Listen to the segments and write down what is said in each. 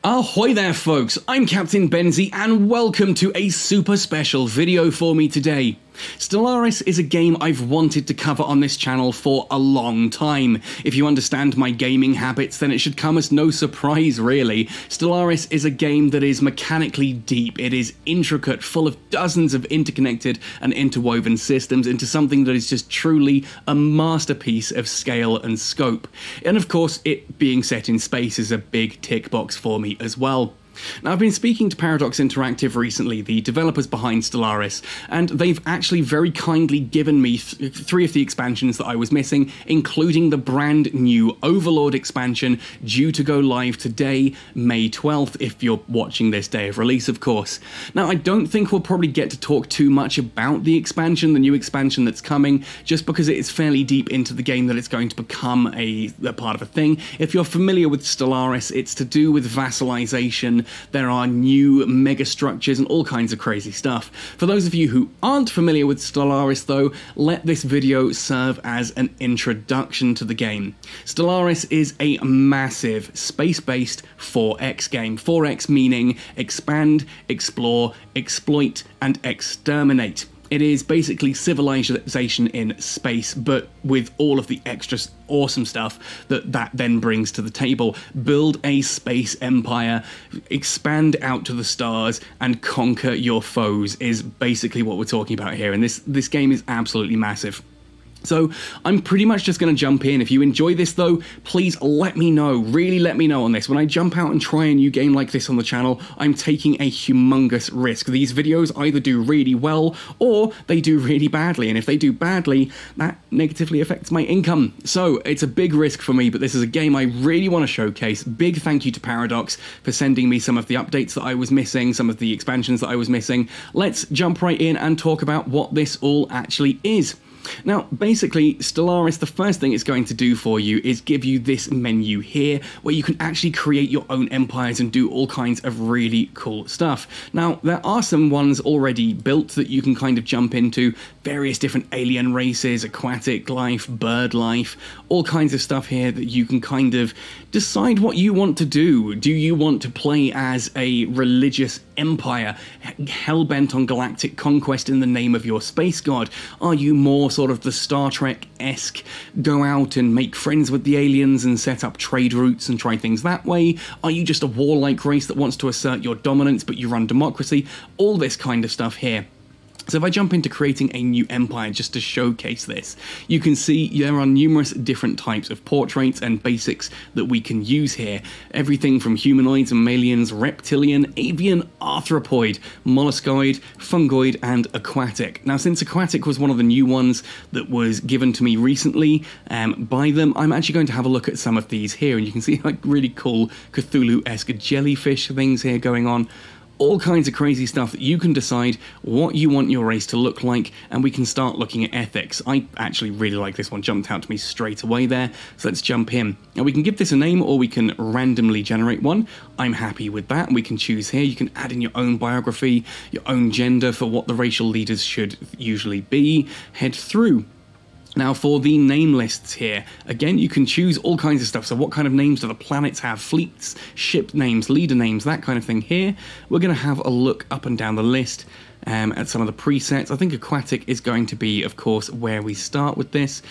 Ahoy there folks, I'm Captain Benzie and welcome to a super special video for me today. Stellaris is a game I've wanted to cover on this channel for a long time. If you understand my gaming habits, then it should come as no surprise really. Stellaris is a game that is mechanically deep, it is intricate, full of dozens of interconnected and interwoven systems into something that is just truly a masterpiece of scale and scope. And of course, it being set in space is a big tick box for me as well. Now, I've been speaking to Paradox Interactive recently, the developers behind Stellaris, and they've actually very kindly given me three of the expansions that I was missing, including the brand new Overlord expansion due to go live today, May 12th, if you're watching this day of release, of course. Now, I don't think we'll probably get to talk too much about the expansion, the new expansion that's coming, just because it is fairly deep into the game that it's going to become a part of a thing. If you're familiar with Stellaris, it's to do with vassalization. There are new megastructures and all kinds of crazy stuff. For those of you who aren't familiar with Stellaris though, let this video serve as an introduction to the game. Stellaris is a massive space-based 4X game. 4X meaning expand, explore, exploit, and exterminate. It is basically civilization in space, but with all of the extra awesome stuff that then brings to the table. Build a space empire, expand out to the stars, and conquer your foes is basically what we're talking about here, and this game is absolutely massive. So I'm pretty much just going to jump in. If you enjoy this though, please let me know, really let me know on this. When I jump out and try a new game like this on the channel, I'm taking a humongous risk. These videos either do really well or they do really badly, and if they do badly, that negatively affects my income. So it's a big risk for me, but this is a game I really want to showcase. Big thank you to Paradox for sending me some of the updates that I was missing, some of the expansions that I was missing. Let's jump right in and talk about what this all actually is. Now, basically, Stellaris, the first thing it's going to do for you is give you this menu here, where you can actually create your own empires and do all kinds of really cool stuff. Now, there are some ones already built that you can kind of jump into, various different alien races, aquatic life, bird life, all kinds of stuff here that you can kind of decide what you want to do. Do you want to play as a religious empire, hell-bent on galactic conquest in the name of your space god? Are you more sort of the Star Trek-esque, go out and make friends with the aliens and set up trade routes and try things that way? Are you just a warlike race that wants to assert your dominance but you run democracy? All this kind of stuff here. So if I jump into creating a new empire just to showcase this, you can see there are numerous different types of portraits and basics that we can use here. Everything from humanoids and mammalians, reptilian, avian, arthropoid, molluscoid, fungoid, and aquatic. Now, since aquatic was one of the new ones that was given to me recently by them, I'm actually going to have a look at some of these here, and you can see like really cool Cthulhu-esque jellyfish things here going on. All kinds of crazy stuff that you can decide what you want your race to look like, and we can start looking at ethics. I actually really like this one, jumped out to me straight away there, so let's jump in. Now we can give this a name or we can randomly generate one. I'm happy with that. We can choose here. You can add in your own biography, your own gender for what the racial leaders should usually be. Head through. Now for the name lists here, again you can choose all kinds of stuff. So what kind of names do the planets have? Fleets, ship names, leader names, that kind of thing here. We're going to have a look up and down the list at some of the presets. I think aquatic is going to be, of course, where we start with this.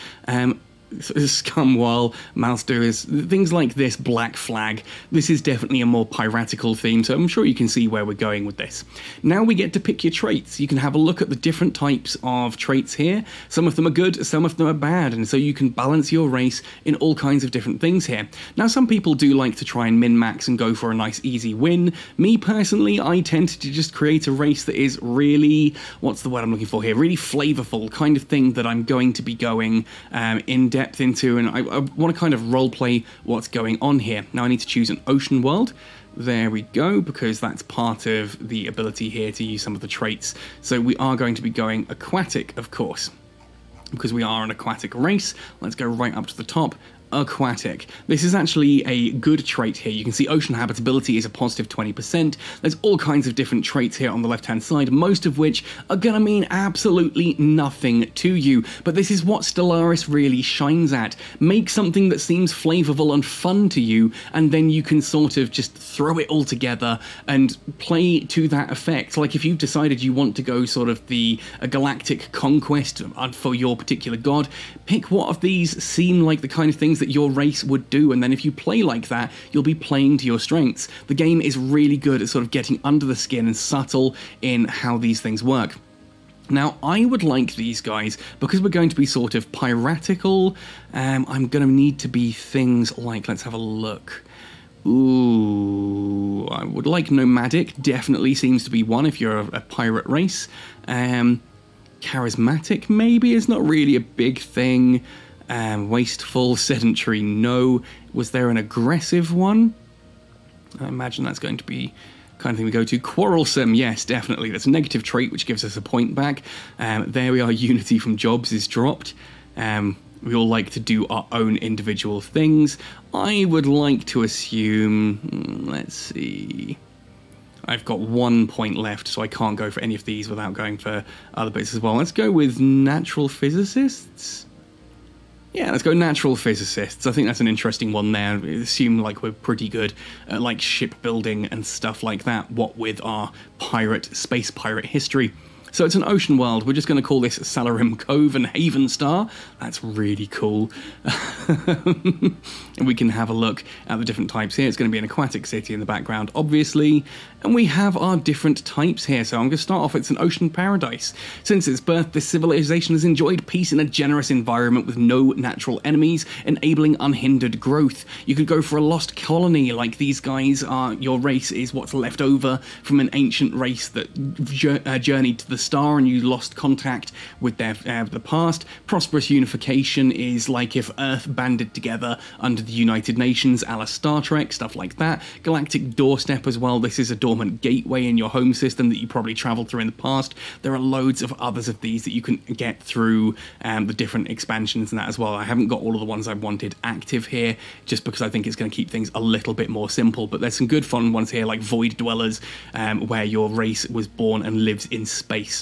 Scumwall, Malsters, things like this, Black Flag. This is definitely a more piratical theme, so I'm sure you can see where we're going with this. Now we get to pick your traits. You can have a look at the different types of traits here. Some of them are good, some of them are bad, and so you can balance your race in all kinds of different things here. Now some people do like to try and min-max and go for a nice easy win. Me personally, I tend to just create a race that is really, what's the word I'm looking for here, really flavorful, kind of thing that I'm going to be going in depth into, and I want to kind of role play what's going on here. Now I need to choose an ocean world. There we go, because that's part of the ability here to use some of the traits. So we are going to be going aquatic, of course, because we are an aquatic race. Let's go right up to the top. aquatic. This is actually a good trait here. You can see ocean habitability is a positive 20%. There's all kinds of different traits here on the left-hand side, most of which are going to mean absolutely nothing to you. But this is what Stellaris really shines at. Make something that seems flavorful and fun to you, and then you can sort of just throw it all together and play to that effect. Like if you've decided you want to go sort of the galactic conquest for your particular god, pick what of these seem like the kind of things that your race would do, and then if you play like that, you'll be playing to your strengths. The game is really good at sort of getting under the skin and subtle in how these things work. Now, I would like these guys, because we're going to be sort of piratical, I'm going to need to be things like, let's have a look. Ooh, I would like nomadic, definitely seems to be one if you're a pirate race. Charismatic, maybe, is not really a big thing. Wasteful, sedentary, no. Was there an aggressive one? I imagine that's going to be kind of thing we go to. Quarrelsome, yes, definitely. That's a negative trait, which gives us a point back. There we are, unity from jobs is dropped. We all like to do our own individual things. I would like to assume, let's see, I've got 1 point left, so I can't go for any of these without going for other bits as well. Let's go with natural physicists. Yeah, let's go natural physicists. I think that's an interesting one there. It assume like we're pretty good at like shipbuilding and stuff like that, what with our space pirate history. So it's an ocean world. We're just going to call this Salarim Cove and Haven Star. That's really cool. And we can have a look at the different types here. It's going to be an aquatic city in the background, obviously. And we have our different types here. So I'm going to start off, it's an ocean paradise. Since its birth, this civilization has enjoyed peace in a generous environment with no natural enemies, enabling unhindered growth. You could go for a lost colony, like these guys are. Your race is what's left over from an ancient race that journeyed to the star and you lost contact with the past. Prosperous unification is like if Earth banded together under the United Nations, a la Star Trek, stuff like that. Galactic doorstep as well. This is a dormant gateway in your home system that you probably traveled through in the past. There are loads of others of these that you can get through the different expansions and that as well. I haven't got all of the ones I wanted active here just because I think it's going to keep things a little bit more simple, but there's some good fun ones here like Void Dwellers, where your race was born and lives in space.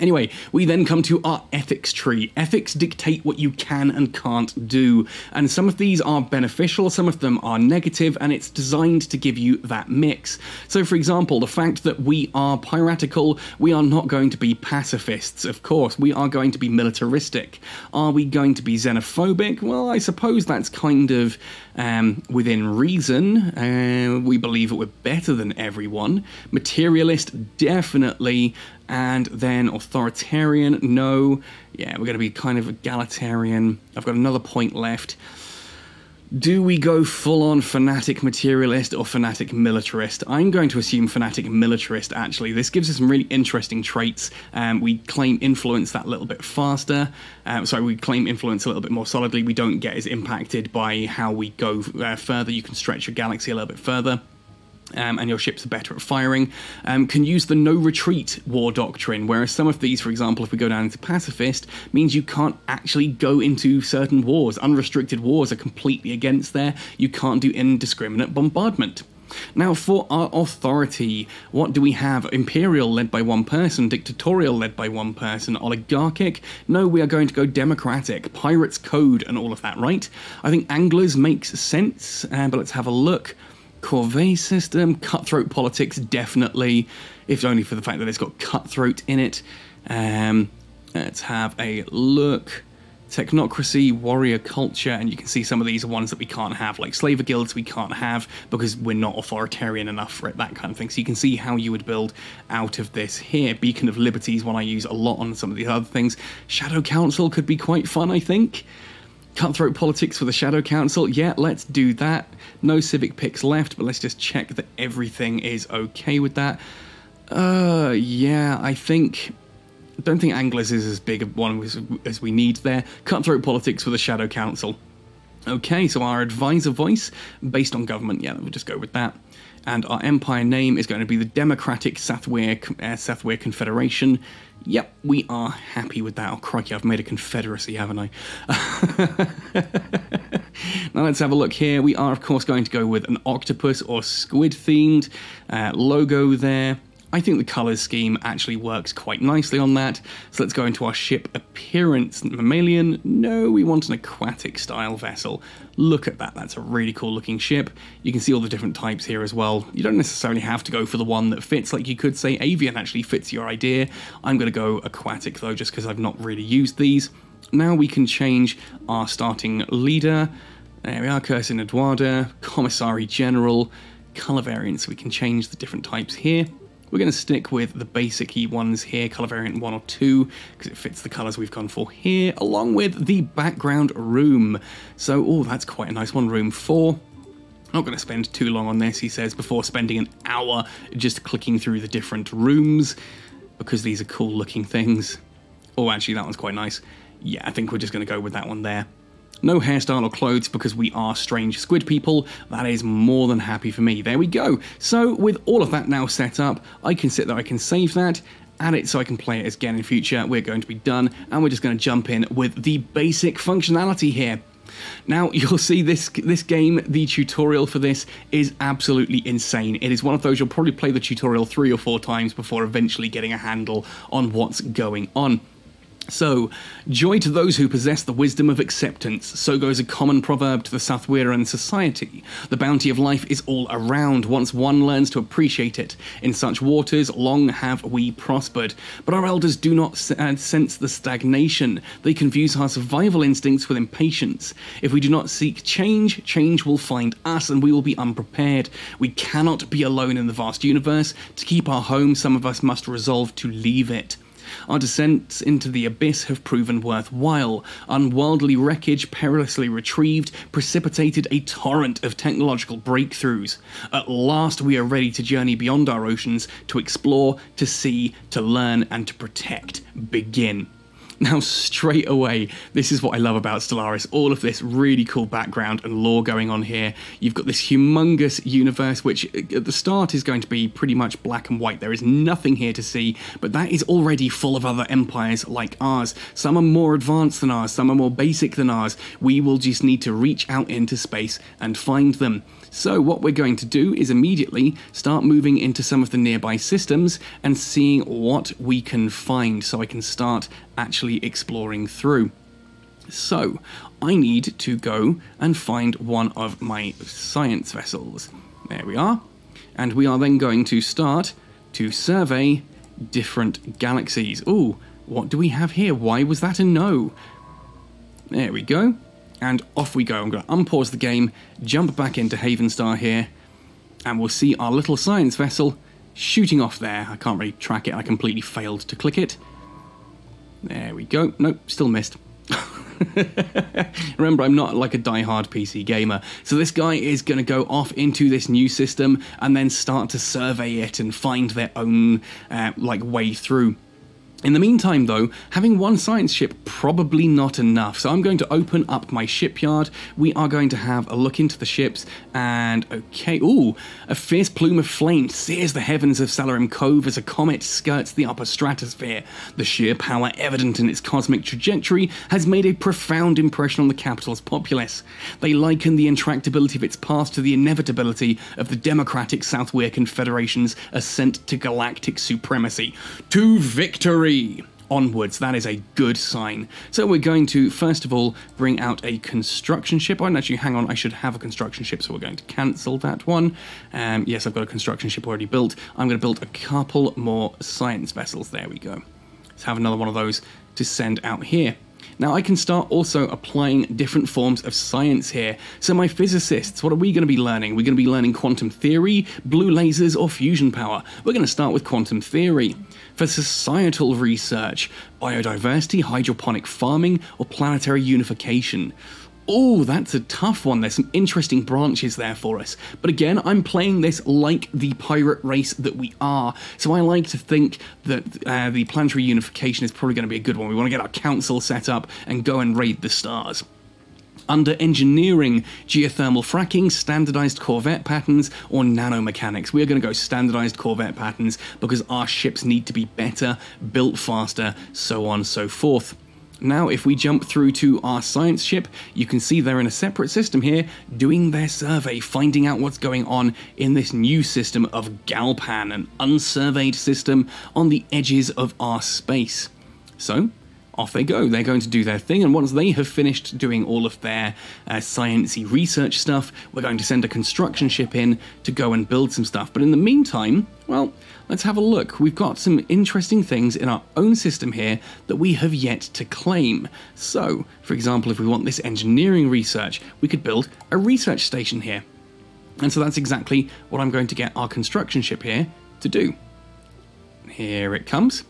Anyway, we then come to our ethics tree. Ethics dictate what you can and can't do, and some of these are beneficial, some of them are negative, and it's designed to give you that mix. So for example, the fact that we are piratical, we are not going to be pacifists, of course. We are going to be militaristic. Are we going to be xenophobic? Well, I suppose that's kind of within reason. We believe that we're better than everyone. Materialist, definitely. And then authoritarian, no. Yeah, we're going to be kind of egalitarian. I've got another point left. Do we go full-on fanatic materialist or fanatic militarist? I'm going to assume fanatic militarist, actually. This gives us some really interesting traits. We claim influence that little bit faster. We claim influence a little bit more solidly. We don't get as impacted by how we go further. You can stretch your galaxy a little bit further. And your ships are better at firing, can use the no retreat war doctrine, whereas some of these, for example, if we go down into pacifist, means you can't actually go into certain wars. Unrestricted wars are completely against there. You can't do indiscriminate bombardment. Now, for our authority, what do we have? Imperial, led by one person. Dictatorial, led by one person. Oligarchic? No, we are going to go democratic. Pirates Code and all of that, right? I think Anglers makes sense, but let's have a look. Corvée system, cutthroat politics, definitely, if only for the fact that it's got cutthroat in it. Let's have a look. Technocracy, warrior culture, and you can see some of these are ones that we can't have, like slaver guilds we can't have because we're not authoritarian enough for it, that kind of thing. So you can see how you would build out of this here. Beacon of Liberty is one I use a lot on some of these other things. Shadow Council could be quite fun, I think. Cutthroat politics for the Shadow Council, yeah, let's do that. No civic picks left, but let's just check that everything is okay with that. Yeah, I don't think Anglers is as big a one as we need there. Cutthroat politics for the Shadow Council. Okay, so our advisor voice, based on government, yeah, we'll just go with that. And our empire name is going to be the Democratic Sathwir Confederation. Yep, we are happy with that. Oh, crikey, I've made a confederacy, haven't I? Now let's have a look here. We are, of course, going to go with an octopus or squid themed logo there. I think the colour scheme actually works quite nicely on that. So let's go into our ship appearance. Mammalian? No, we want an aquatic style vessel. Look at that, that's a really cool looking ship. You can see all the different types here as well. You don't necessarily have to go for the one that fits, like you could say avian actually fits your idea. I'm going to go aquatic though, just because I've not really used these. Now we can change our starting leader. There we are, Cursor Eduarda, Commissary General, colour variants. We can change the different types here. We're going to stick with the basic ones here, colour variant 1 or 2, because it fits the colours we've gone for here, along with the background room. So, oh, that's quite a nice one, room 4. Not going to spend too long on this, he says, before spending an hour just clicking through the different rooms, because these are cool looking things. Oh, actually, that one's quite nice. Yeah, I think we're just going to go with that one there. No hairstyle or clothes because we are strange squid people. That is more than happy for me. There we go. So with all of that now set up, I can sit there, I can save that, add it so I can play it again in future. We're going to be done, and we're just going to jump in with the basic functionality here. Now, you'll see this game, the tutorial for this is absolutely insane. It is one of those you'll probably play the tutorial 3 or 4 times before eventually getting a handle on what's going on. So, joy to those who possess the wisdom of acceptance, so goes a common proverb to the Southweran society. The bounty of life is all around, once one learns to appreciate it. In such waters, long have we prospered. But our elders do not sense the stagnation. They confuse our survival instincts with impatience. If we do not seek change, change will find us, and we will be unprepared. We cannot be alone in the vast universe. To keep our home, some of us must resolve to leave it. Our descents into the abyss have proven worthwhile. Unworldly wreckage, perilously retrieved, precipitated a torrent of technological breakthroughs. At last we are ready to journey beyond our oceans, to explore, to see, to learn, and to protect. Begin. Now, straight away, this is what I love about Stellaris, all of this really cool background and lore going on here. You've got this humongous universe, which at the start is going to be pretty much black and white. There is nothing here to see, but that is already full of other empires like ours. Some are more advanced than ours, some are more basic than ours. We will just need to reach out into space and find them. So what we're going to do is immediately start moving into some of the nearby systems and seeing what we can find, so I can start actually exploring through. So I need to go and find one of my science vessels. There we are. And we are then going to start to survey different galaxies. Ooh, what do we have here? Why was that a no? There we go. And off we go. I'm going to unpause the game, jump back into Havenstar here, and we'll see our little science vessel shooting off there. I can't really track it. I completely failed to click it. There we go. Nope, still missed. Remember, I'm not like a die-hard PC gamer, so this guy is going to go off into this new system and then start to survey it and find their own like way through. In the meantime, though, having one science ship probably not enough, so I'm going to open up my shipyard. We are going to have a look into the ships, and okay, ooh, a fierce plume of flame sears the heavens of Salarim Cove as a comet skirts the upper stratosphere. The sheer power evident in its cosmic trajectory has made a profound impression on the capital's populace. They liken the intractability of its path to the inevitability of the democratic Southwear Confederation's ascent to galactic supremacy. To victory! Onwards, that is a good sign. So we're going to, first of all, bring out a construction ship. Oh, and actually, hang on, I should have a construction ship, so we're going to cancel that one. Yes, I've got a construction ship already built. I'm going to build a couple more science vessels. There we go. Let's have another one of those to send out here. Now I can start also applying different forms of science here. So my physicists, what are we going to be learning? We're going to be learning quantum theory, blue lasers, or fusion power. We're going to start with quantum theory. For societal research, biodiversity, hydroponic farming, or planetary unification. Oh, that's a tough one. There's some interesting branches there for us. But again, I'm playing this like the pirate race that we are. So I like to think that the planetary unification is probably going to be a good one. We want to get our council set up and go and raid the stars. Under engineering, geothermal fracking, standardized corvette patterns, or nanomechanics. We are going to go standardized corvette patterns because our ships need to be better, built faster, so on and so forth. Now, if we jump through to our science ship, you can see they're in a separate system here, doing their survey, finding out what's going on in this new system of Galpan, an unsurveyed system on the edges of our space. So, off they go. They're going to do their thing, and once they have finished doing all of their science-y research stuff, we're going to send a construction ship in to go and build some stuff. But in the meantime, well, let's have a look. We've got some interesting things in our own system here that we have yet to claim. So, for example, if we want this engineering research, we could build a research station here. And so that's exactly what I'm going to get our construction ship here to do. Here it comes.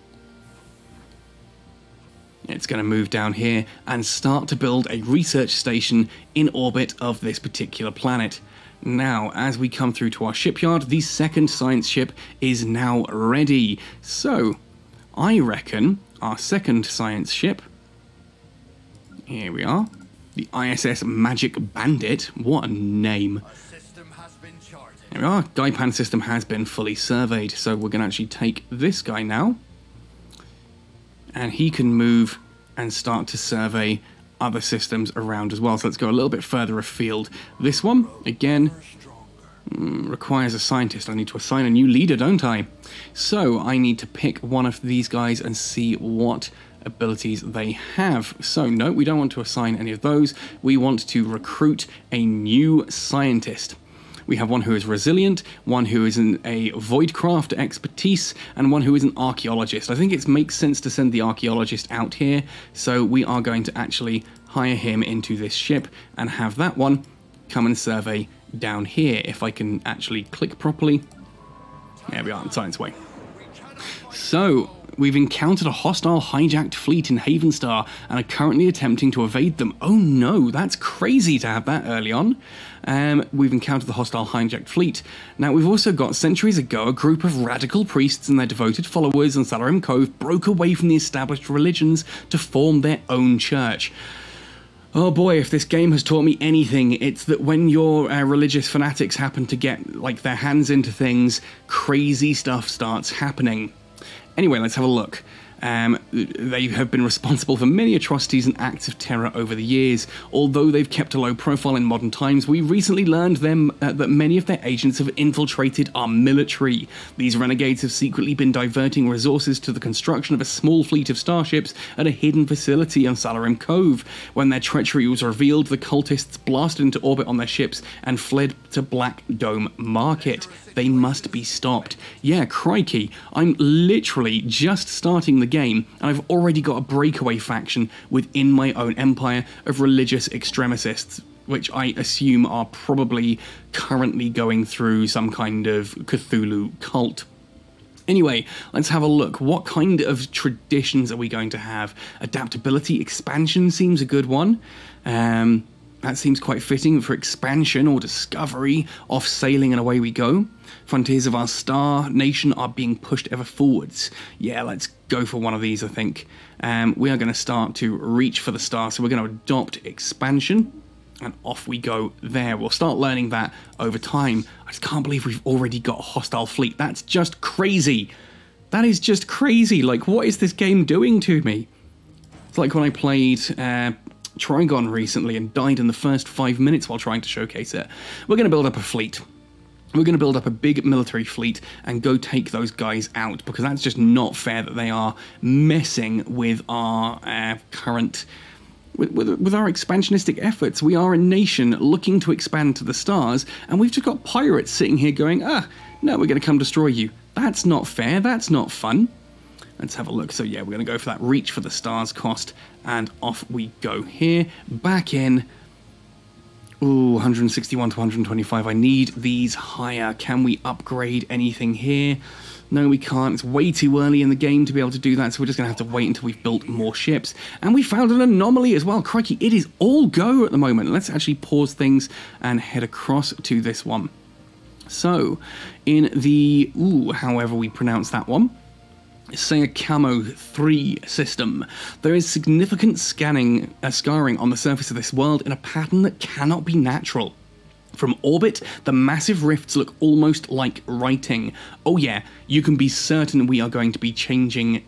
It's going to move down here and start to build a research station in orbit of this particular planet. Now, as we come through to our shipyard, the second science ship is now ready. So, I reckon our second science ship, here we are, the ISS Magic Bandit, what a name. There we are, Gaipan system has been fully surveyed, so we're going to actually take this guy now. And he can move and start to survey other systems around as well. So let's go a little bit further afield. This one, again, requires a scientist. I need to assign a new leader, don't I? So I need to pick one of these guys and see what abilities they have. So no, we don't want to assign any of those. We want to recruit a new scientist. We have one who is resilient, one who is a voidcraft expertise, and one who is an archaeologist. I think it makes sense to send the archaeologist out here, so we are going to actually hire him into this ship and have that one come and survey down here. If I can actually click properly. There we are, it's on its way. So, we've encountered a hostile hijacked fleet in Havenstar and are currently attempting to evade them. Oh no, that's crazy to have that early on. We've encountered the hostile hijacked fleet. Now, we've also got, centuries ago, a group of radical priests and their devoted followers on Salarim Cove broke away from the established religions to form their own church. Oh boy, if this game has taught me anything, it's that when your religious fanatics happen to get, like, their hands into things, crazy stuff starts happening. Anyway, let's have a look. They have been responsible for many atrocities and acts of terror over the years. Although they've kept a low profile in modern times, we recently learned that many of their agents have infiltrated our military. These renegades have secretly been diverting resources to the construction of a small fleet of starships at a hidden facility on Salarim Cove. When their treachery was revealed, the cultists blasted into orbit on their ships and fled to Black Dome Market. They must be stopped. Yeah, crikey, I'm literally just starting the game and I've already got a breakaway faction within my own empire of religious extremists, which I assume are probably currently going through some kind of Cthulhu cult. Anyway, let's have a look. What kind of traditions are we going to have? Adaptability, expansion seems a good one. That seems quite fitting for expansion or discovery, off sailing and away we go. Frontiers of our star nation are being pushed ever forwards. Yeah, let's go for one of these, I think. We are going to start to reach for the star, so we're going to adopt expansion, and off we go there. We'll start learning that over time. I just can't believe we've already got a hostile fleet. That's just crazy. That is just crazy. Like, what is this game doing to me? It's like when I played Trigon recently and died in the first 5 minutes while trying to showcase it. We're going to build up a fleet. We're going to build up a big military fleet and go take those guys out, because that's just not fair that they are messing with our current... With our expansionistic efforts. We are a nation looking to expand to the stars, and we've just got pirates sitting here going, no, we're going to come destroy you. That's not fair, that's not fun. Let's have a look. So yeah, we're going to go for that reach for the stars cost, and off we go here. Back in. Ooh, 161 to 125. I need these higher. Can we upgrade anything here? No, we can't. It's way too early in the game to be able to do that, so we're just going to have to wait until we've built more ships. And we found an anomaly as well. Crikey, it is all go at the moment. Let's actually pause things and head across to this one. So, in the, however we pronounce that one, say a Camo 3 system, there is significant scarring on the surface of this world in a pattern that cannot be natural. From orbit, the massive rifts look almost like writing. Oh yeah, you can be certain we are going to be changing,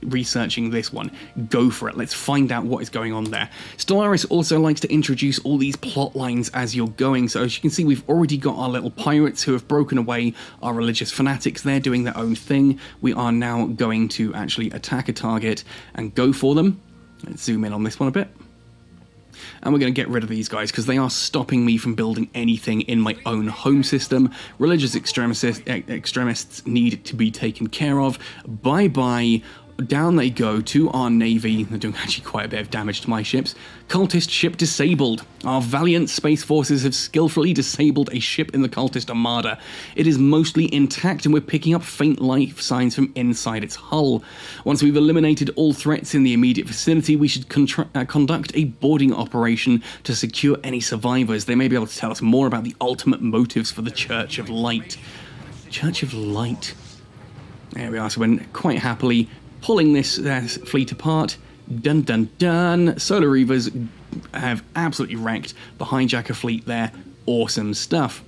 researching this one. Go for it, let's find out what is going on there. Stellaris also likes to introduce all these plot lines as you're going, so as you can see we've already got our little pirates who have broken away, our religious fanatics, they're doing their own thing. We are now going to actually attack a target and go for them. Let's zoom in on this one a bit. And we're going to get rid of these guys because they are stopping me from building anything in my own home system. Religious extremists need to be taken care of. Bye-bye. Down they go to our navy. They're doing actually quite a bit of damage to my ships. Cultist ship disabled. Our valiant space forces have skillfully disabled a ship in the cultist armada. It is mostly intact and we're picking up faint life signs from inside its hull. Once we've eliminated all threats in the immediate vicinity, we should conduct a boarding operation to secure any survivors. They may be able to tell us more about the ultimate motives for the Church of Light. Church of Light. There we are, so we're quite happily pulling this fleet apart. Dun dun dun. Solar Reavers have absolutely wrecked the hijacker fleet there. Awesome stuff.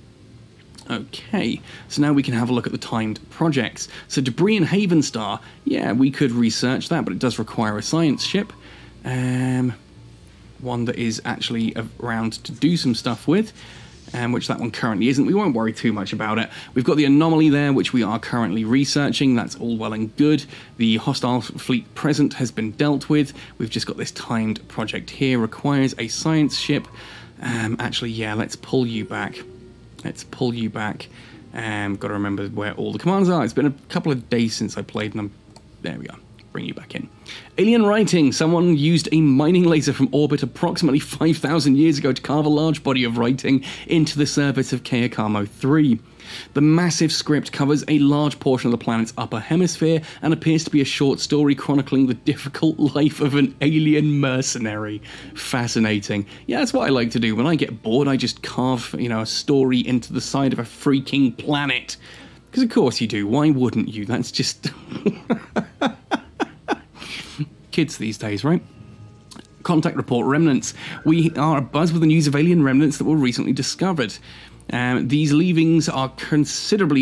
Okay, so now we can have a look at the timed projects. So Debris and Haven Star, yeah, we could research that, but it does require a science ship. One that is actually around to do some stuff with. Which that one currently isn't. We won't worry too much about it. We've got the anomaly there, which we are currently researching. That's all well and good. The hostile fleet present has been dealt with. We've just got this timed project here. Requires a science ship. Actually, yeah, let's pull you back. Let's pull you back. Got to remember where all the commands are. It's been a couple of days since I played them. There we are. Bring you back in. Alien writing. Someone used a mining laser from orbit approximately 5,000 years ago to carve a large body of writing into the surface of Keakamo 3. The massive script covers a large portion of the planet's upper hemisphere and appears to be a short story chronicling the difficult life of an alien mercenary. Fascinating. Yeah, that's what I like to do. When I get bored, I just carve, a story into the side of a freaking planet. Because of course you do. Why wouldn't you? That's just... kids these days, right? Contact report remnants. We are abuzz with the news of alien remnants that were recently discovered. These leavings are considered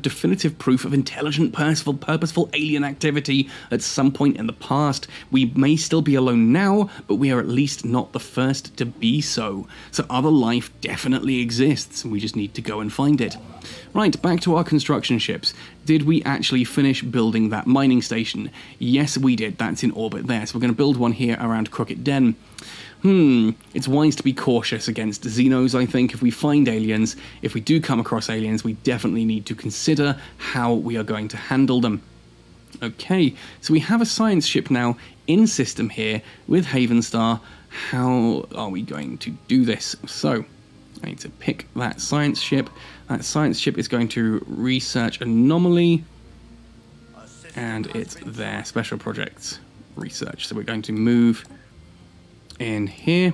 definitive proof of intelligent, purposeful alien activity at some point in the past. We may still be alone now, but we are at least not the first to be so. So other life definitely exists, and we just need to go and find it. Right, back to our construction ships. Did we actually finish building that mining station? Yes, we did. That's in orbit there. So we're going to build one here around Crooked Den. It's wise to be cautious against Xenos, I think. If we find aliens, if we do come across aliens, we definitely need to consider how we are going to handle them. Okay, so we have a science ship now in system here with Haven Star. How are we going to do this? So, I need to pick that science ship. That science ship is going to research anomaly, and it's there, special projects research. So we're going to move in here.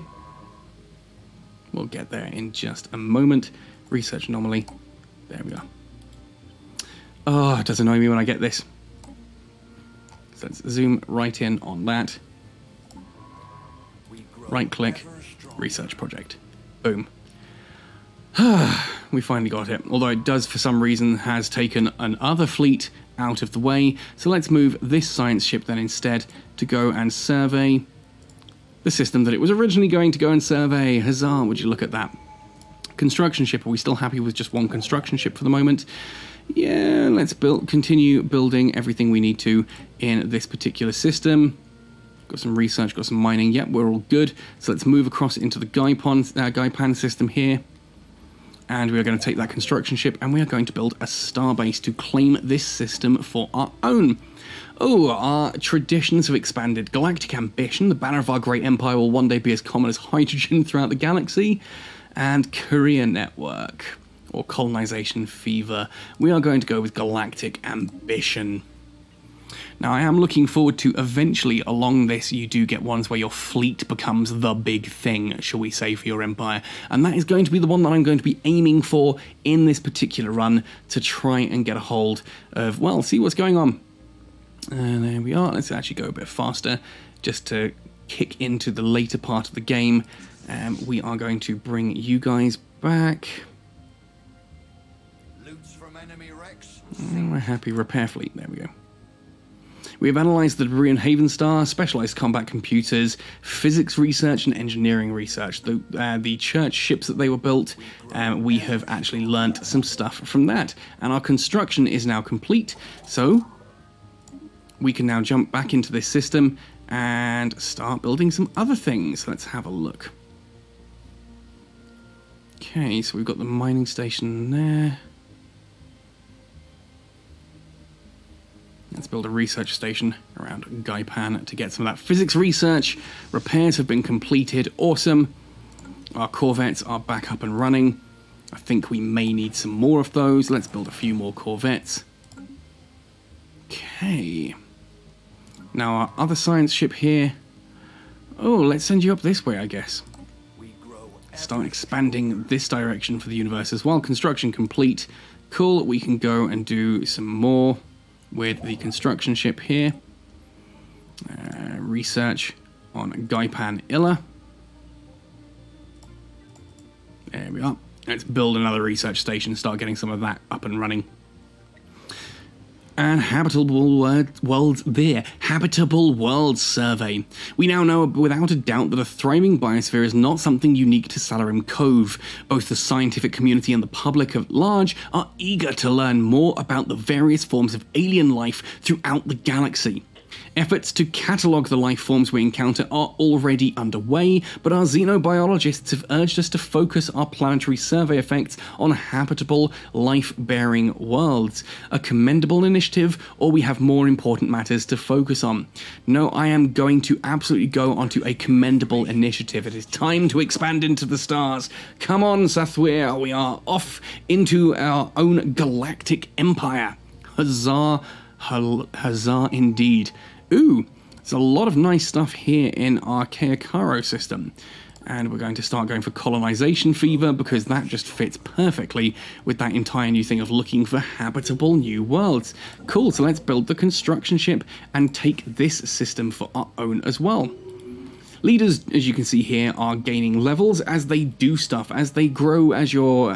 We'll get there in just a moment. Research anomaly. There we are. Oh, it does annoy me when I get this. So let's zoom right in on that. Right click, research project. Boom. We finally got it. Although it does, for some reason, has taken another fleet out of the way. So let's move this science ship then instead to go and survey the system that it was originally going to go and survey. Huzzah, would you look at that. Construction ship, are we still happy with just one construction ship for the moment? Yeah, let's continue building everything we need to in this particular system. Got some research, got some mining. Yep, we're all good. So let's move across into the Gaipan system here. And we are going to take that construction ship and we are going to build a starbase to claim this system for our own. Oh, our traditions have expanded. Galactic Ambition, the banner of our great empire, will one day be as common as hydrogen throughout the galaxy. And Courier Network, or Colonization Fever. We are going to go with Galactic Ambition. Now, I am looking forward to eventually, along this, you do get ones where your fleet becomes the big thing, shall we say, for your empire. And that is going to be the one that I'm going to be aiming for in this particular run to try and get a hold of, well, see what's going on. And there we are. Let's actually go a bit faster just to kick into the later part of the game. We are going to bring you guys back. Loots from enemy wrecks. We're happy. Repair fleet. There we go. We have analysed the debris in Haven Star, specialised combat computers, physics research and engineering research. The church ships that they were built, we have actually learnt some stuff from that. And our construction is now complete, so we can now jump back into this system and start building some other things. Let's have a look. Okay, so we've got the mining station there. Let's build a research station around Gaipan to get some of that physics research. Repairs have been completed. Awesome. Our corvettes are back up and running. I think we may need some more of those. Let's build a few more corvettes. Okay. Now our other science ship here. Oh, let's send you up this way, I guess. Start expanding this direction for the universe as well. Construction complete. Cool. We can go and do some more with the construction ship here. Research on Gaipan Illa. There we are. Let's build another research station and start getting some of that up and running. And Habitable World Survey. We now know without a doubt that a thriving biosphere is not something unique to Salarim Cove. Both the scientific community and the public at large are eager to learn more about the various forms of alien life throughout the galaxy. Efforts to catalogue the life forms we encounter are already underway, but our xenobiologists have urged us to focus our planetary survey effects on habitable, life-bearing worlds. A commendable initiative, or we have more important matters to focus on? No, I am going to absolutely go onto a commendable initiative. It is time to expand into the stars. Come on, Sathwir, we are off into our own galactic empire. Huzzah, huzzah indeed. Ooh, there's a lot of nice stuff here in our Keakaro system. And we're going to start going for colonization fever because that just fits perfectly with that entire new thing of looking for habitable new worlds. Cool, so let's build the construction ship and take this system for our own as well. Leaders, as you can see here, are gaining levels as they do stuff, as they grow, as your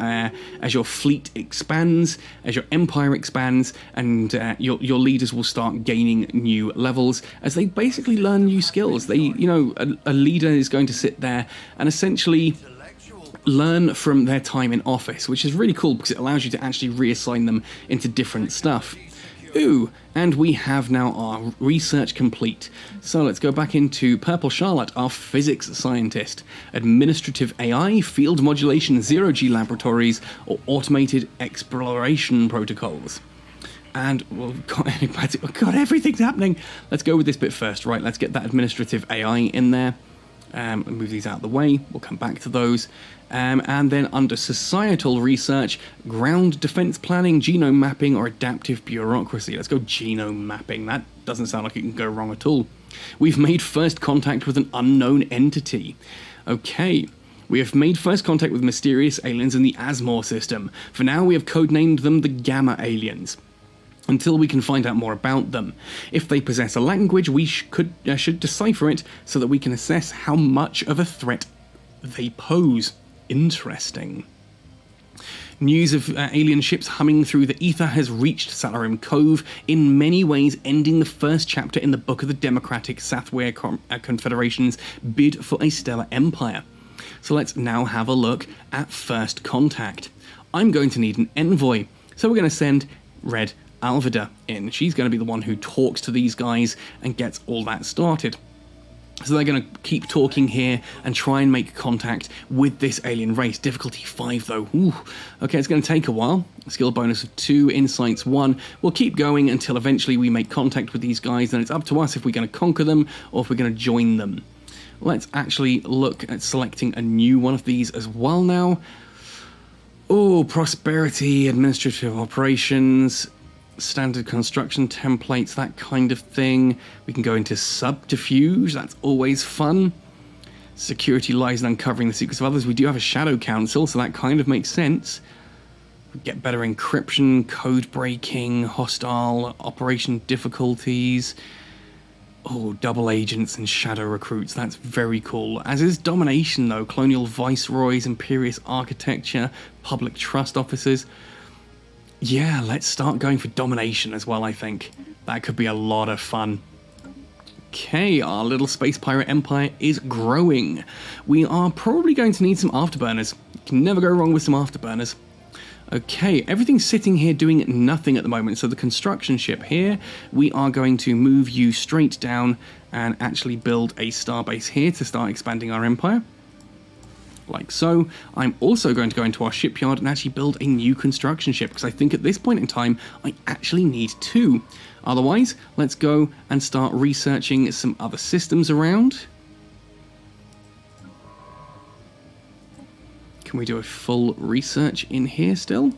fleet expands, as your empire expands, and your leaders will start gaining new levels as they basically learn new skills. They, you know, a leader is going to sit there and essentially learn from their time in office, which is really cool because it allows you to actually reassign them into different stuff. Ooh, and we have now our research complete. So let's go back into Purple Charlotte, our physics scientist. Administrative AI, field modulation, zero-G laboratories, or automated exploration protocols. And we've got everything's happening. Let's go with this bit first, right? Let's get that administrative AI in there. Move these out of the way. We'll come back to those. And then under societal research, ground defense planning, genome mapping, or adaptive bureaucracy. Let's go genome mapping. That doesn't sound like it can go wrong at all. We've made first contact with an unknown entity. Okay. We have made first contact with mysterious aliens in the Asmore system. For now, we have codenamed them the Gamma aliens, until we can find out more about them. If they possess a language, we should decipher it so that we can assess how much of a threat they pose. Interesting. News of alien ships humming through the ether has reached Salarim Cove, in many ways ending the first chapter in the book of the Democratic Sathwir Confederation's bid for a stellar empire. So let's now have a look at first contact. I'm going to need an envoy, so we're going to send Red Alvida in. She's going to be the one who talks to these guys and gets all that started. So they're going to keep talking here and try and make contact with this alien race. Difficulty 5 though. Ooh. Okay, it's going to take a while. Skill bonus of 2, insights 1. We'll keep going until eventually we make contact with these guys, and it's up to us if we're going to conquer them or if we're going to join them. Let's actually look at selecting a new one of these as well now. Oh, prosperity, administrative operations, standard construction templates, that kind of thing. We can go into subterfuge, that's always fun. Security lies in uncovering the secrets of others. We do have a shadow council, so that kind of makes sense. We get better encryption, code breaking, hostile operation difficulties. Oh, double agents and shadow recruits, that's very cool. As is domination though, colonial viceroys, imperious architecture, public trust officers. Yeah, let's start going for domination as well, I think. That could be a lot of fun. Okay, our little space pirate empire is growing. We are probably going to need some afterburners. You can never go wrong with some afterburners. Okay, everything's sitting here doing nothing at the moment. So the construction ship here, we are going to move you straight down and actually build a starbase here to start expanding our empire. Like so. I'm also going to go into our shipyard and actually build a new construction ship, because I think at this point in time, I actually need 2. Otherwise, let's go and start researching some other systems around. Can we do a full research in here still?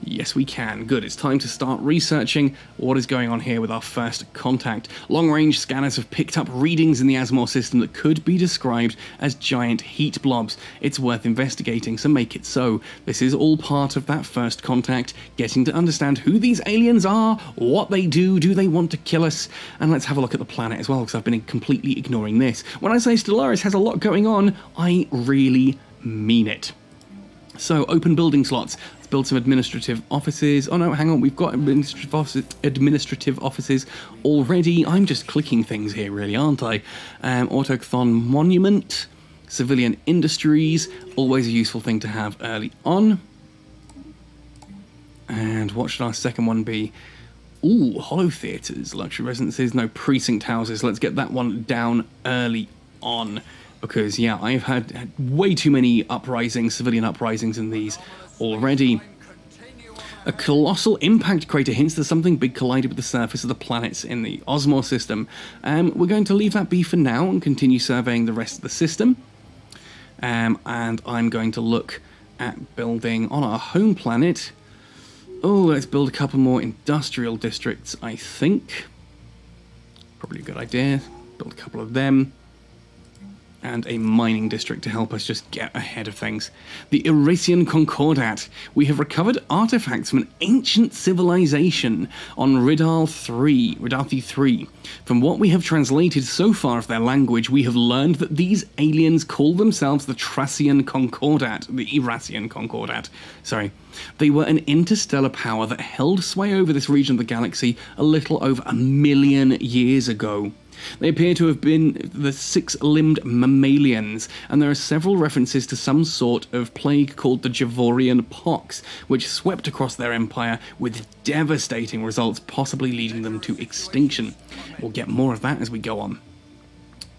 Yes, we can. Good. It's time to start researching what is going on here with our first contact. Long-range scanners have picked up readings in the Asmore system that could be described as giant heat blobs. It's worth investigating, so make it so. This is all part of that first contact, getting to understand who these aliens are, what they do they want to kill us, and let's have a look at the planet as well, because I've been completely ignoring this. When I say Stellaris has a lot going on, I really mean it. So, open building slots. Let's build some administrative offices. Oh no, hang on, we've got administrative offices already. I'm just clicking things here, really, aren't I? Autochthon Monument, civilian industries, always a useful thing to have early on. And what should our second one be? Ooh, hollow theatres, luxury residences, no, precinct houses. Let's get that one down early on. Because, yeah, I've had way too many uprisings, civilian uprisings in these already. A colossal impact crater hints that something big collided with the surface of the planets in the Osmore system. We're going to leave that be for now and continue surveying the rest of the system. And I'm going to look at building on our home planet. Oh, let's build a couple more industrial districts, I think. Probably a good idea. Build a couple of them. And a mining district to help us just get ahead of things. The Irasian Concordat. We have recovered artifacts from an ancient civilization on Ridalthi 3. From what we have translated so far of their language, we have learned that these aliens call themselves the Irasian Concordat. Sorry. They were an interstellar power that held sway over this region of the galaxy a little over 1 million years ago. They appear to have been the 6-limbed mammalians, and there are several references to some sort of plague called the Javorian Pox, which swept across their empire with devastating results, possibly leading them to extinction. We'll get more of that as we go on.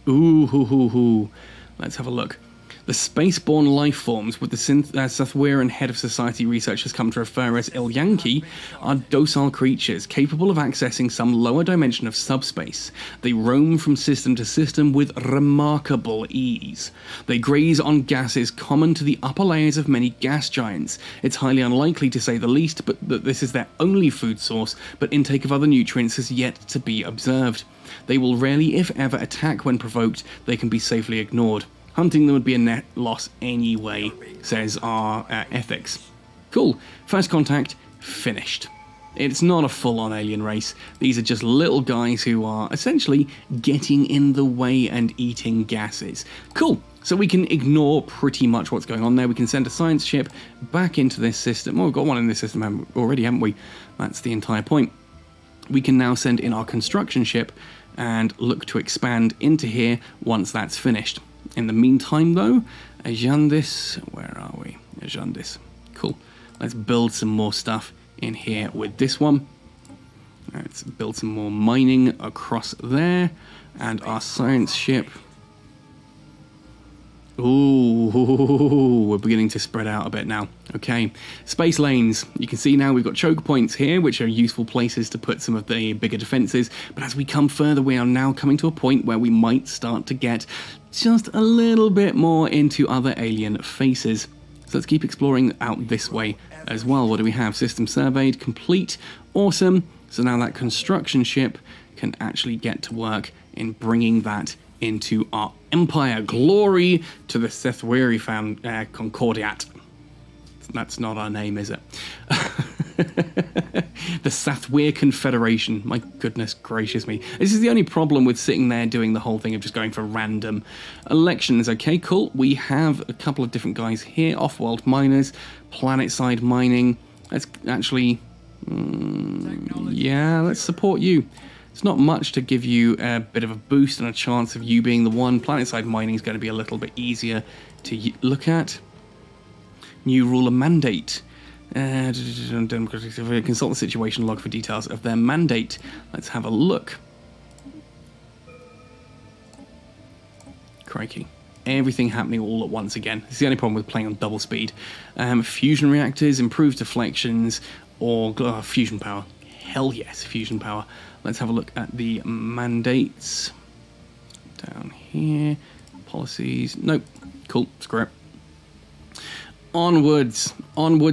Ooh, let's have a look. The spaceborne life forms, with the Sathwerian head of society research has come to refer as Ilyanki, are docile creatures capable of accessing some lower dimension of subspace. They roam from system to system with remarkable ease. They graze on gases common to the upper layers of many gas giants. It's highly unlikely, to say the least, but that this is their only food source, but intake of other nutrients has yet to be observed. They will rarely, if ever, attack when provoked. They can be safely ignored. Hunting them would be a net loss anyway, says our ethics. Cool. First contact, finished. It's not a full-on alien race. These are just little guys who are essentially getting in the way and eating gases. Cool. So we can ignore pretty much what's going on there. We can send a science ship back into this system. Well, we've got one in this system already, haven't we? That's the entire point. We can now send in our construction ship and look to expand into here once that's finished. In the meantime, though, Ajandis, where are we? Ajandis. Cool. Let's build some more stuff in here with this one. Let's build some more mining across there. And our science ship. Ooh, we're beginning to spread out a bit now. Okay, space lanes. You can see now we've got choke points here, which are useful places to put some of the bigger defenses. But as we come further, we are now coming to a point where we might start to get just a little bit more into other alien faces. So let's keep exploring out this way as well. What do we have? System surveyed, complete, awesome. So now that construction ship can actually get to work in bringing that into our empire. Glory to the Sethweri Concordat. That's not our name, is it? The Sathweir Confederation. My goodness gracious me. This is the only problem with sitting there doing the whole thing of just going for random elections. Okay, cool. We have a couple of different guys here. Off-world miners, planet-side mining. Let's actually... yeah, let's support you. It's not much to give you a bit of a boost and a chance of you being the one. Planet-side mining is going to be a little bit easier to look at. New ruler mandate. Consult the situation log for details of their mandate. Let's have a look. Crikey. Everything happening all at once again. It's the only problem with playing on double speed. Fusion reactors, improved deflections, or fusion power. Hell yes, fusion power. Let's have a look at the mandates. Down here. Policies. Nope. Cool. Screw it. Onwards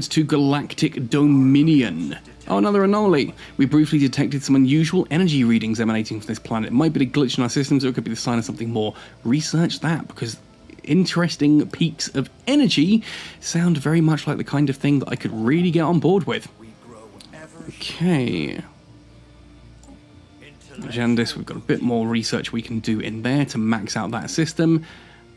to Galactic Dominion. Oh, another anomaly. We briefly detected some unusual energy readings emanating from this planet. It might be a glitch in our systems, or it could be the sign of something more. Research that, because interesting peaks of energy sound very much like the kind of thing that I could really get on board with. Okay. Jandis, we've got a bit more research we can do in there to max out that system.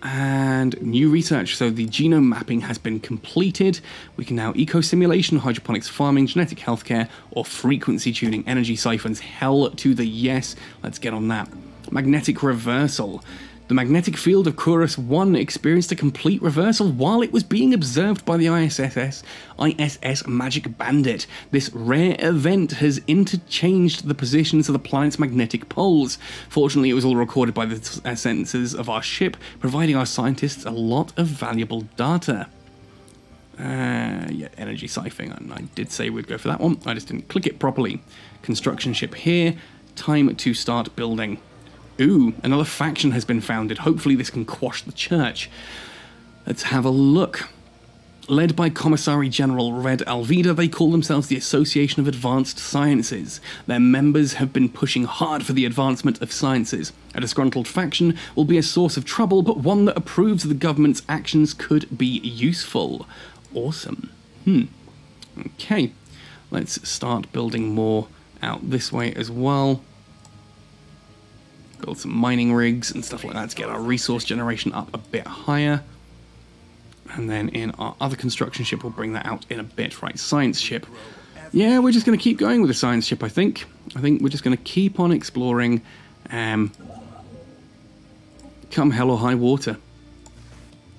And new research, so the genome mapping has been completed. We can now eco-simulation, hydroponics farming, genetic healthcare, or frequency tuning energy siphons. Hell to the yes. Let's get on that. Magnetic reversal. The magnetic field of Chorus 1 experienced a complete reversal while it was being observed by the ISS Magic Bandit. This rare event has interchanged the positions of the planet's magnetic poles. Fortunately, it was all recorded by the sensors of our ship, providing our scientists a lot of valuable data. Yeah, energy siphoning. I did say we'd go for that one. I just didn't click it properly. Construction ship here. Time to start building. Ooh, another faction has been founded. Hopefully this can quash the church. Let's have a look. Led by Commissary General Red Alvida, they call themselves the Association of Advanced Sciences. Their members have been pushing hard for the advancement of sciences. A disgruntled faction will be a source of trouble, but one that approves the government's actions could be useful. Awesome. Okay, let's start building more out this way as well. Build some mining rigs and stuff like that to get our resource generation up a bit higher. And then in our other construction ship, we'll bring that out in a bit. Right, science ship. Yeah, we're just going to keep going with the science ship, I think. I think we're just going to keep on exploring. Come hell or high water.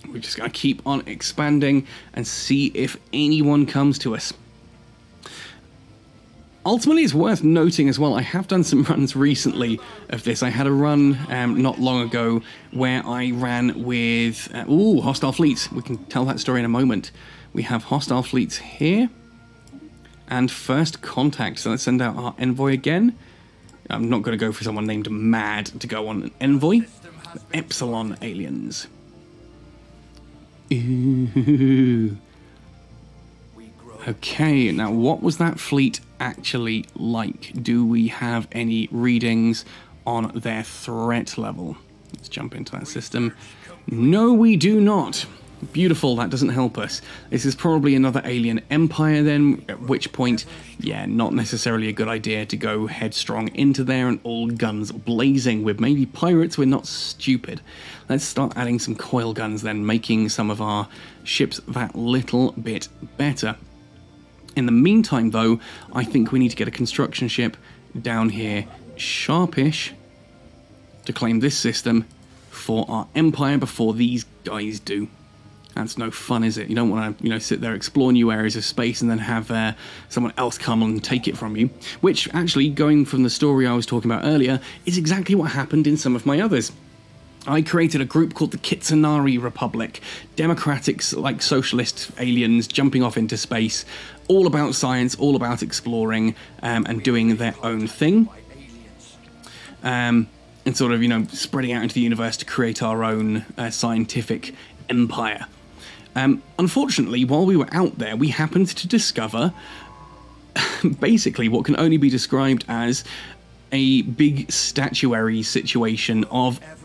We're just going to keep on expanding and see if anyone comes to us. Ultimately, it's worth noting as well, I have done some runs recently of this. I had a run not long ago where I ran with... hostile fleets. We can tell that story in a moment. We have hostile fleets here. And first contact. So let's send out our envoy again. I'm not going to go for someone named Mad to go on an envoy. The Epsilon aliens. Ooh. Okay, now what was that fleet actually like? Do we have any readings on their threat level? Let's jump into that system. No, we do not. Beautiful, that doesn't help us. This is probably another alien empire then, at which point, yeah, not necessarily a good idea to go headstrong into there and all guns blazing. With maybe pirates, we're not stupid. Let's start adding some coil guns then, making some of our ships that little bit better. In the meantime, though, I think we need to get a construction ship down here, sharpish, to claim this system for our empire before these guys do. That's no fun, is it? You don't want to, sit there, explore new areas of space and then have someone else come and take it from you. Which, actually, going from the story I was talking about earlier, is exactly what happened in some of my others. I created a group called the Kitsunari Republic, democratic, like socialist aliens jumping off into space, all about science, all about exploring and doing their own thing. And sort of, spreading out into the universe to create our own scientific empire. Unfortunately, while we were out there, we happened to discover basically what can only be described as a big statuary situation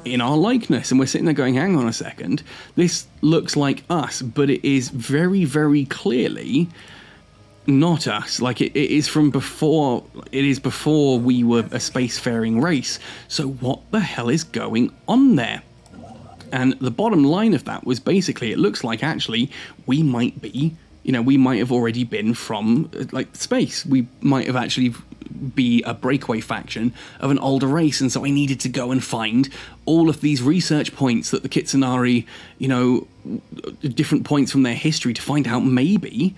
in our likeness, and we're sitting there going, hang on a second, this looks like us, but it is very, very clearly not us. Like, it is from before. It is before we were a spacefaring race. So what the hell is going on there? And the bottom line of that was basically, it looks like actually we might be, you know, we might have already been from, like, space. We might have actually be a breakaway faction of an older race. And so I needed to go and find all of these research points that the Kitsunari, you know, different points from their history to find out maybe,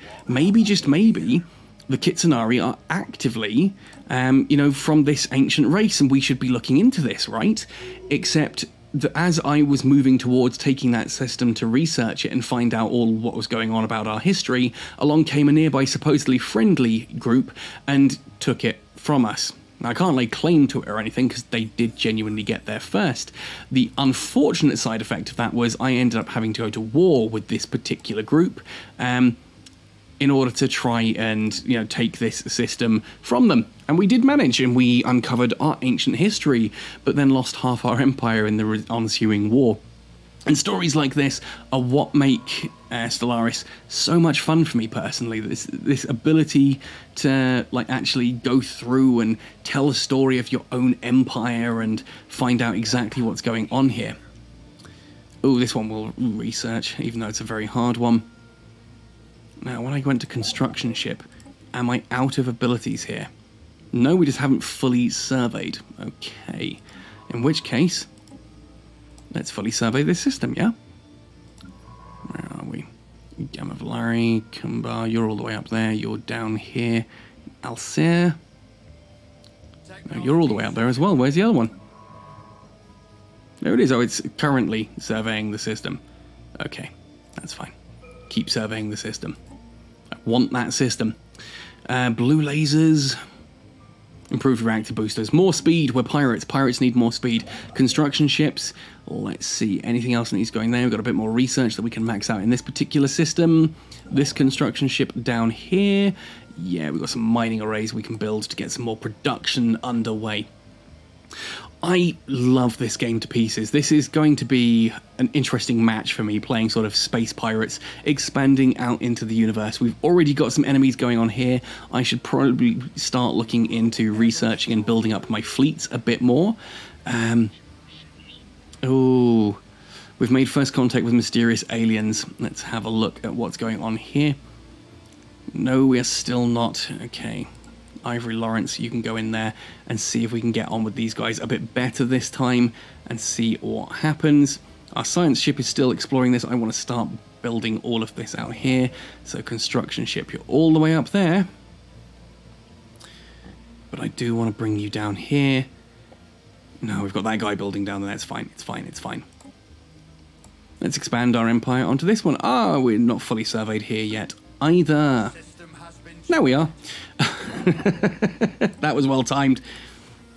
just maybe, the Kitsunari are actively, you know, from this ancient race, and we should be looking into this, right? Except that as I was moving towards taking that system to research it and find out all what was going on about our history, along came a nearby supposedly friendly group and took it from us. Now, I can't lay claim to it or anything because they did genuinely get there first. The unfortunate side effect of that was I ended up having to go to war with this particular group in order to try and, you know, take this system from them. And we did manage, and we uncovered our ancient history, but then lost half our empire in the ensuing war. And stories like this are what make Stellaris so much fun for me personally. This ability to, like, actually go through and tell a story of your own empire and find out exactly what's going on here. Oh, this one we'll research, even though it's a very hard one. Now, when I went to construction ship, am I out of abilities here? No, we just haven't fully surveyed. Okay. In which case, let's fully survey this system, yeah? Where are we? Gamma Valari, Kumbar, you're all the way up there. You're down here. Alcir. No, you're all the way up there as well. Where's the other one? There it is. Oh, it's currently surveying the system. Okay, that's fine. Keep surveying the system. I want that system. Blue lasers. Improved reactor boosters. More speed. We're pirates. Pirates need more speed. Construction ships. Let's see. Anything else that needs going there? We've got a bit more research that we can max out in this particular system. This construction ship down here. Yeah, we've got some mining arrays we can build to get some more production underway. I love this game to pieces. This is going to be an interesting match for me, playing sort of space pirates, expanding out into the universe. We've already got some enemies going on here. I should probably start looking into researching and building up my fleets a bit more. Oh, we've made first contact with mysterious aliens. Let's have a look at what's going on here. No, we are still not. Okay. Ivory Lawrence, you can go in there and see if we can get on with these guys a bit better this time and see what happens. Our science ship is still exploring this. I want to start building all of this out here. So construction ship, you're all the way up there. But I do want to bring you down here. No, we've got that guy building down there. It's fine, it's fine, it's fine. Let's expand our empire onto this one. Ah, we're not fully surveyed here yet either. Now we are. That was well timed.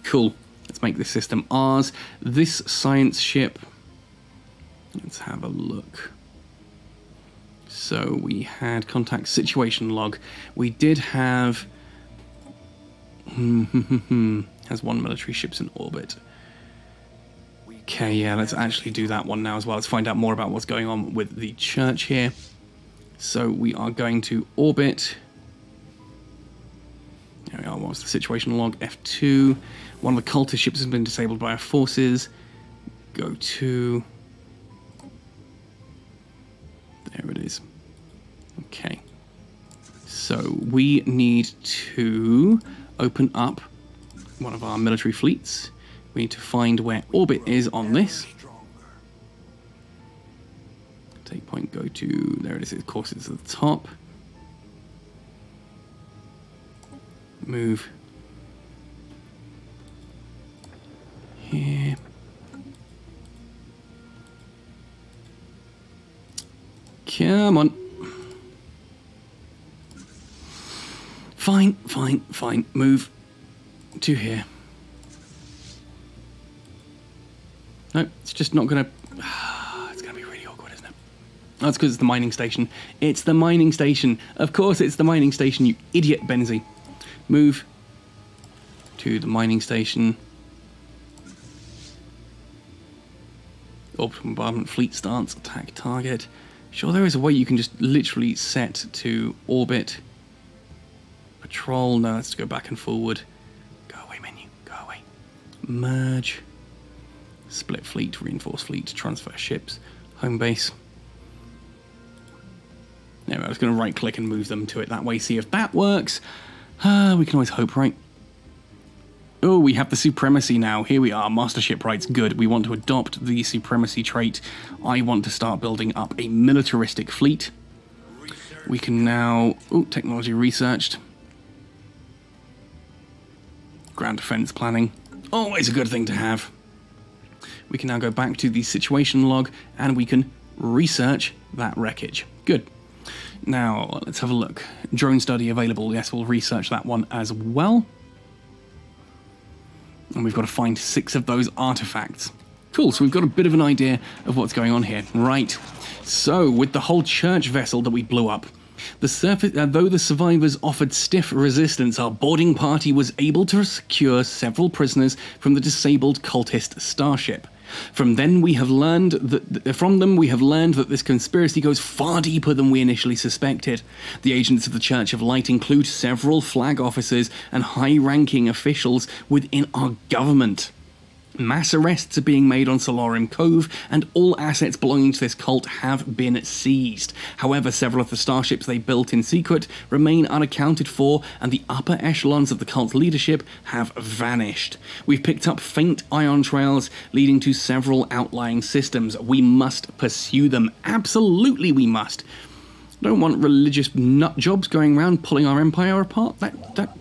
Cool. Let's make this system ours. This science ship. Let's have a look. So we had contact situation log. We did have... has one military ships in orbit. Okay, yeah, let's actually do that one now as well. Let's find out more about what's going on with the church here. So we are going to orbit... There we are. What's the situation log? F2. One of the cultist ships has been disabled by our forces. Go to... There it is. Okay. So we need to open up one of our military fleets. We need to find where orbit is on this. Take point, go to... There it is. Of course, it's at the top. Move here. Come on. Fine, fine, fine. Move to here. No, it's just not gonna... It's gonna be really awkward, isn't it? That's because it's the mining station. It's the mining station. Of course it's the mining station, you idiot, Benzie. Move to the mining station. Orbital bombardment, fleet stance, attack target. Sure, there is a way you can just literally set to orbit. Patrol, no, let's go back and forward. Go away menu, go away. Merge. Split fleet, reinforce fleet, transfer ships, home base. Anyway, I was going to right click and move them to it that way, see if that works. We can always hope, right? Oh, we have the supremacy now. Here we are, mastership rights, good. We want to adopt the supremacy trait. I want to start building up a militaristic fleet. We can now... Oh, technology researched. Ground defense planning. Always a good thing to have. We can now go back to the situation log and we can research that wreckage. Good. Now, let's have a look. Drone study available. Yes, we'll research that one as well. And we've got to find 6 of those artifacts. Cool, so we've got a bit of an idea of what's going on here. Right, so with the whole church vessel that we blew up, though the survivors offered stiff resistance, our boarding party was able to secure several prisoners from the disabled cultist starship. From them we have learned that this conspiracy goes far deeper than we initially suspected. The agents of the Church of Light include several flag officers and high-ranking officials within our government. Mass arrests are being made on Solarium Cove, and all assets belonging to this cult have been seized. However, several of the starships they built in secret remain unaccounted for, and the upper echelons of the cult's leadership have vanished. We've picked up faint ion trails leading to several outlying systems. We must pursue them. Absolutely we must. Don't want religious nut jobs going around pulling our empire apart.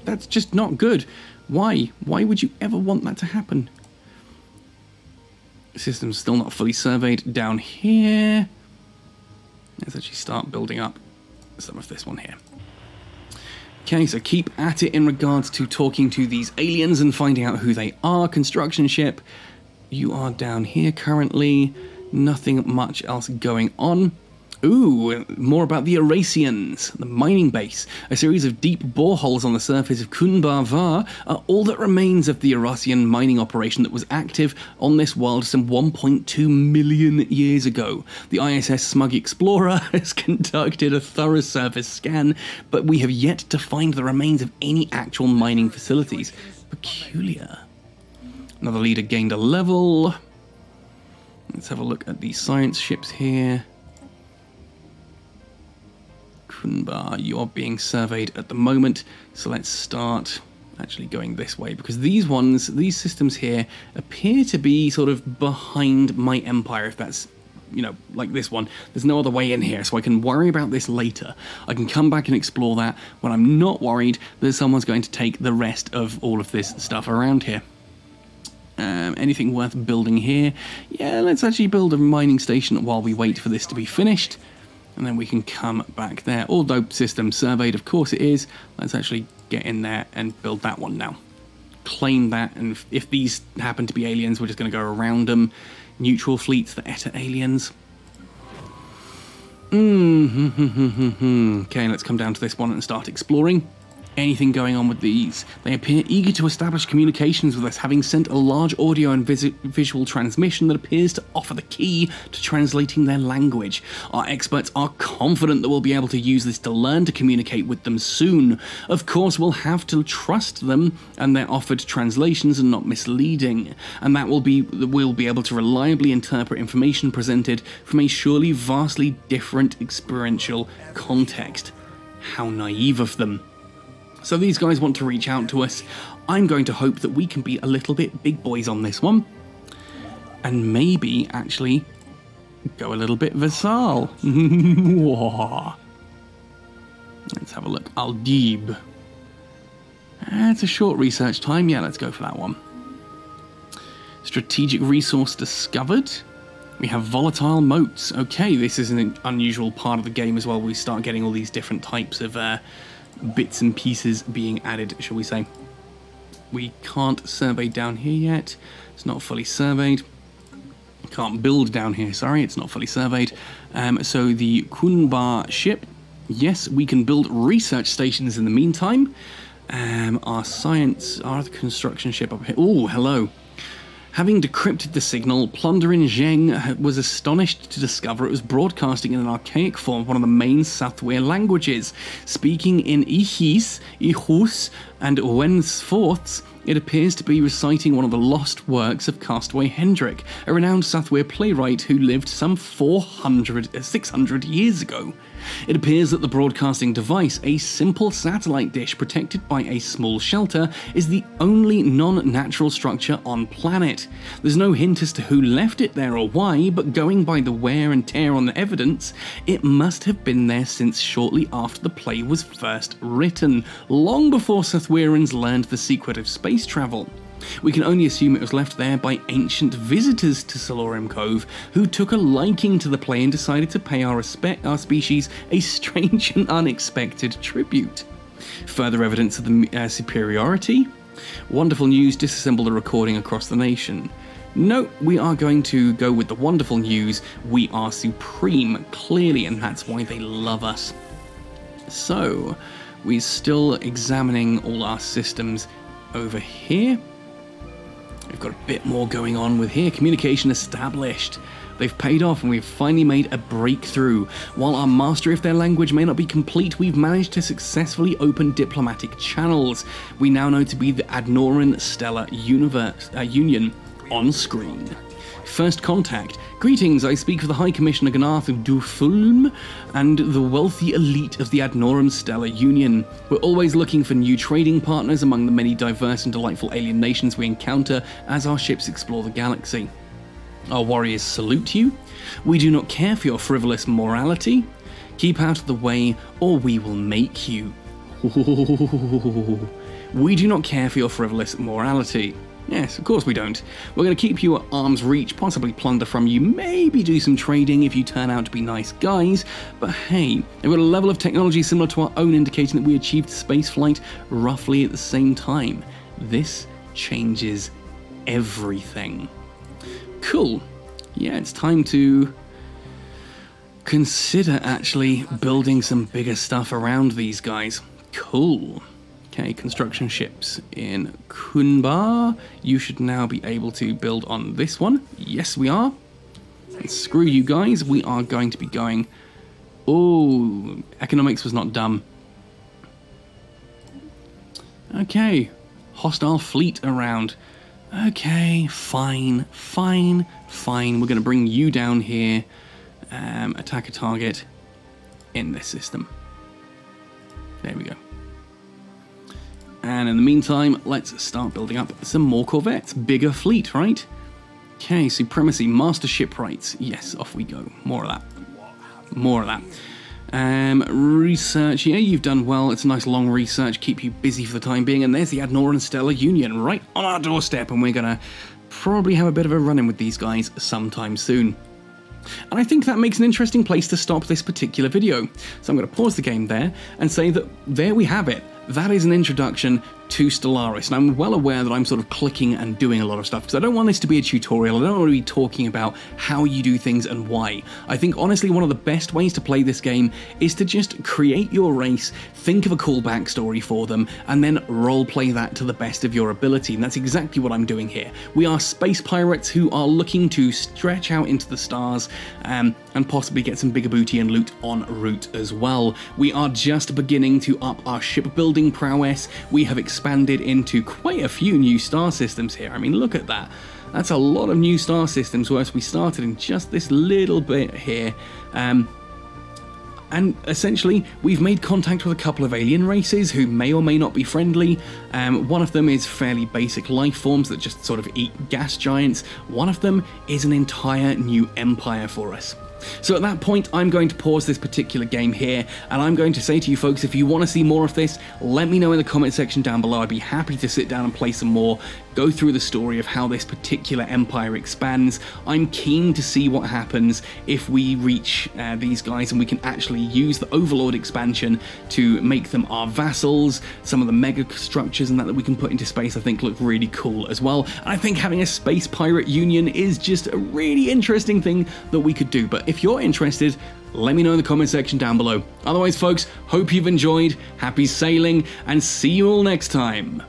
That's just not good. Why? Why would you ever want that to happen? System's still not fully surveyed down here. Let's actually start building up some of this one here. Okay, so keep at it in regards to talking to these aliens and finding out who they are. Construction ship, you are down here currently. Nothing much else going on. Ooh, more about the Erasians, the mining base. A series of deep boreholes on the surface of Kunbar Var are all that remains of the Erasian mining operation that was active on this world some 1.2 million years ago. The ISS Smug Explorer has conducted a thorough surface scan, but we have yet to find the remains of any actual mining facilities. Peculiar. Another leader gained a level. Let's have a look at the science ships here. You're being surveyed at the moment, so let's start actually going this way, because these systems here appear to be sort of behind my empire, if that's, you know, like this one. There's no other way in here, so I can worry about this later. I can come back and explore that when I'm not worried that someone's going to take the rest of all of this stuff around here. Anything worth building here? Yeah, let's actually build a mining station while we wait for this to be finished. And then we can come back there. Although system surveyed, of course it is. Let's actually get in there and build that one now. Claim that, and if these happen to be aliens, we're just going to go around them. Neutral fleets, the Eta aliens. Okay, let's come down to this one and start exploring. Anything going on with these? They appear eager to establish communications with us, having sent a large audio and visual transmission that appears to offer the key to translating their language. Our experts are confident that we'll be able to use this to learn to communicate with them soon. Of course, we'll have to trust them and their offered translations are not misleading, and that we'll be able to reliably interpret information presented from a surely vastly different experiential context. How naive of them. So these guys want to reach out to us. I'm going to hope that we can be a little bit big boys on this one. And maybe actually go a little bit Vassal. Let's have a look. Aldib. It's a short research time. Yeah, let's go for that one. Strategic resource discovered. We have volatile motes. Okay, this is an unusual part of the game as well. We start getting all these different types of bits and pieces being added, shall we say. We can't survey down here yet. It's not fully surveyed. Can't build down here, sorry, it's not fully surveyed. So the Kunbar ship, yes, we can build research stations in the meantime. Our construction ship up here. Oh, hello. Having decrypted the signal, plundering Zheng was astonished to discover it was broadcasting in an archaic form of one of the main Southware languages. Speaking in Ihis, Ihus, and Wensforths, it appears to be reciting one of the lost works of Castaway Hendrik, a renowned Southware playwright who lived some 600 years ago. It appears that the broadcasting device, a simple satellite dish protected by a small shelter, is the only non-natural structure on planet. There's no hint as to who left it there or why, but going by the wear and tear on the evidence, it must have been there since shortly after the play was first written, long before Southwearans learned the secret of space travel. We can only assume it was left there by ancient visitors to Salorum Cove who took a liking to the play and decided to pay our species a strange and unexpected tribute. Further evidence of the superiority? Wonderful news, disassemble the recording across the nation. No, we are going to go with the wonderful news. We are supreme, clearly, and that's why they love us. So, we're still examining all our systems over here. We've got a bit more going on with here. Communication established. They've paid off and we've finally made a breakthrough. While our mastery of their language may not be complete, we've managed to successfully open diplomatic channels. We now know to be the Adnoran Stellar Union on screen. First contact. Greetings, I speak for the High Commissioner Ganath Dufulm and the wealthy elite of the Adnoran Stellar Union. We're always looking for new trading partners among the many diverse and delightful alien nations we encounter as our ships explore the galaxy. Our warriors salute you. We do not care for your frivolous morality. Keep out of the way or we will make you. We do not care for your frivolous morality. Yes, of course we don't. We're going to keep you at arm's reach, possibly plunder from you, maybe do some trading if you turn out to be nice guys, but hey, they've got a level of technology similar to our own indicating that we achieved spaceflight roughly at the same time. This changes everything. Cool. Yeah, it's time to consider actually building some bigger stuff around these guys. Cool. Okay, construction ships in Kunbar. You should now be able to build on this one. Yes, we are. And screw you guys. We are going to be going... Oh, economics was not dumb. Okay, hostile fleet around. Okay, fine. We're going to bring you down here. Attack a target in this system. There we go. And in the meantime, let's start building up some more corvettes. Bigger fleet, right? Okay, supremacy, master shipwrights. Yes, off we go. More of that. More of that. Research, yeah, you've done well. It's a nice long research, keep you busy for the time being. And there's the Adnoran Stellar Union right on our doorstep. And we're going to probably have a bit of a run-in with these guys sometime soon. And I think that makes an interesting place to stop this particular video. So I'm going to pause the game there and say that there we have it. That is an introduction to Stellaris, and I'm well aware that I'm sort of clicking and doing a lot of stuff because I don't want this to be a tutorial. I don't want to be talking about how you do things and why. I think honestly one of the best ways to play this game is to just create your race, think of a cool backstory for them, and then roleplay that to the best of your ability, and that's exactly what I'm doing here. We are space pirates who are looking to stretch out into the stars and possibly get some bigger booty and loot en route as well. We are just beginning to up our shipbuilding prowess. We have expanded into quite a few new star systems here. I mean, look at that. That's a lot of new star systems, whereas we started in just this little bit here. And essentially, we've made contact with a couple of alien races who may or may not be friendly. One of them is fairly basic life forms that just sort of eat gas giants. One of them is an entire new empire for us. So at that point, I'm going to pause this particular game here, and I'm going to say to you folks, if you want to see more of this, let me know in the comment section down below. I'd be happy to sit down and play some more, go through the story of how this particular empire expands. I'm keen to see what happens if we reach these guys and we can actually use the Overlord expansion to make them our vassals. Some of the mega structures and that we can put into space I think look really cool as well. And I think having a space pirate union is just a really interesting thing that we could do. But if you're interested, let me know in the comment section down below. Otherwise folks, hope you've enjoyed, happy sailing, and see you all next time.